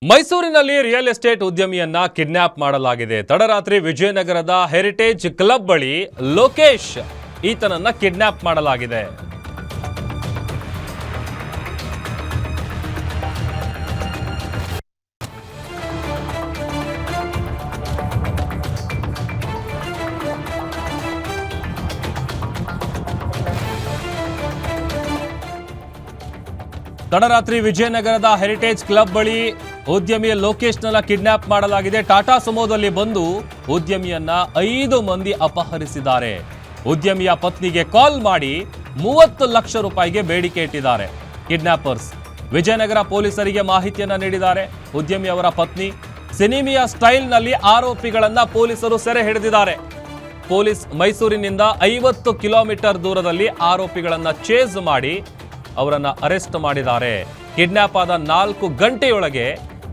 ಮೈಸೂರಿನಲ್ಲಿ real estate ಉದ್ಯಮಿಯನ್ನ kidnap ಮಾಡಲಾಗಿದೆ. ತಡರಾತ್ರಿ ವಿಜಯನಗರದ ಹೆರಿಟೇಜ್ ಕ್ಲಬ್ ಬಳಿ ಲೋಕೇಶ್ ಈತನನ್ನ ಕಿಡ್ನಾಪ್ ಮಾಡಲಾಗಿದೆ. ತಡರಾತ್ರಿ ವಿಜಯನಗರದ ಹೆರಿಟೇಜ್ ಕ್ಲಬ್ ಬಳಿ ಉದ್ಯಮಿಯ ಲೋಕೇಶ್ನನ್ನ ಕಿಡ್ನಾಪ್ ಮಾಡಲಾಗಿದೆ. ಟಾಟಾ ಸುಮೋದಲ್ಲಿ ಬಂದು ಉದ್ಯಮಿಯನ್ನ 5 ಮಂದಿ ಅಪಹರಿಸಿದ್ದಾರೆ. ಉದ್ಯಮಿಯ ಪತ್ನಿಗೆ ಕಾಲ್ ಮಾಡಿ 30 ಲಕ್ಷ ರೂಪಾಯಿಗೆ ಬೇಡಿಕೆ ಇಟ್ಟಿದ್ದಾರೆ ಕಿಡ್ನಾಪರ್ಸ್. ವಿಜಯನಗರ ಪೊಲೀಸರಿಗೆ ಮಾಹಿತಿಯನ್ನ ನೀಡಿದ್ದಾರೆ. ಉದ್ಯಮಿಯವರ ಪತ್ನಿ ಸಿನಿಮಿಯಾ ಸ್ಟೈಲ್ನಲ್ಲಿ ಆರೋಪಿಗಳನ್ನ ಪೊಲೀಸರು ಸೆರೆ ಹಿಡಿದಿದ್ದಾರೆ. ಪೊಲೀಸ್ ಮೈಸೂರಿನಿಂದ 50 ಕಿಲೋಮೀಟರ್ ದೂರದಲ್ಲಿ ಆರೋಪಿಗಳನ್ನ ಚೇಸ್ ಮಾಡಿ ಅವರನ್ನ ಅರೆಸ್ಟ್ ಮಾಡಿದ್ದಾರೆ. ಕಿಡ್ನಾಪ್ ಆದ 4 ಗಂಟೆಯೊಳಗೆ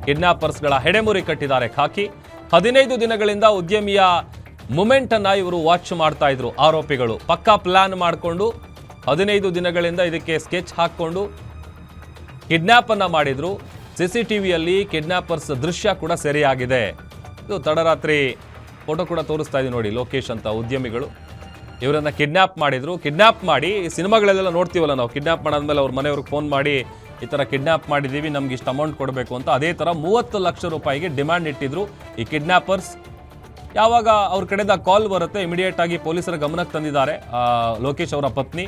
ಕಿಡ್ನಾಪರ್ಸ್ಗಳ ಹೆಡೆಮುರಿ ಕಟ್ಟಿದ್ದಾರೆ ಖಾಕಿ. 15 ದಿನಗಳಿಂದ ಉದ್ಯಮಿಯ ಮೂಮೆಂಟ್ ಅನ್ನ ಇವರು ವಾಚ್ ಮಾಡ್ತಾ ಇದ್ರು ಆರೋಪಿಗಳು. ಪಕ್ಕಾ ಪ್ಲಾನ್ ಮಾಡಿಕೊಂಡು 15 ದಿನಗಳಿಂದ ಇದಕ್ಕೆ ಸ್ಕೆಚ್ ಹಾಕೊಂಡು ಕಿಡ್ನಾಪ್ ಅನ್ನ ಮಾಡಿದ್ರು. CCTVಯಲ್ಲಿ ಕಿಡ್ನಾಪರ್ಸ್ ದೃಶ್ಯ ಕೂಡ ಸೆರೆಯಾಗಿದೆ. ಇದು ತಡರಾತ್ರಿ ಫೋಟೋ ಕೂಡ ತೋರಿಸ್ತಾ ಇದೀವಿ ನೋಡಿ. ಲೋಕೇಶ್ ಅಂತ ಉದ್ಯಮಿಗಳು ಇವರನ್ನ ಕಿಡ್ನಾಪ್ ಮಾಡಿದ್ರು. ಕಿಡ್ನಾಪ್ ಮಾಡಿ ಸಿನಿಮಾಗಳೆಲ್ಲ ನೋಡ್ತೀವಲ್ಲ ನಾವು, ಕಿಡ್ನಾಪ್ ಮಾಡಾದ್ಮೇಲೆ ಅವ್ರ ಮನೆಯವ್ರಿಗೆ ಫೋನ್ ಮಾಡಿ ಈ ಥರ ಕಿಡ್ನಾಪ್ ಮಾಡಿದ್ದೀವಿ, ನಮ್ಗೆ ಇಷ್ಟು ಅಮೌಂಟ್ ಕೊಡಬೇಕು ಅಂತ. ಅದೇ ಥರ 30 ಲಕ್ಷ ರೂಪಾಯಿಗೆ ಡಿಮ್ಯಾಂಡ್ ಇಟ್ಟಿದ್ರು ಈ ಕಿಡ್ನಾಪರ್ಸ್. ಯಾವಾಗ ಅವ್ರ ಕಡೆಯಿಂದ ಕಾಲ್ ಬರುತ್ತೆ ಇಮಿಡಿಯೇಟ್ ಆಗಿ ಪೊಲೀಸರ ಗಮನಕ್ಕೆ ತಂದಿದ್ದಾರೆ ಲೋಕೇಶ್ ಅವರ ಪತ್ನಿ.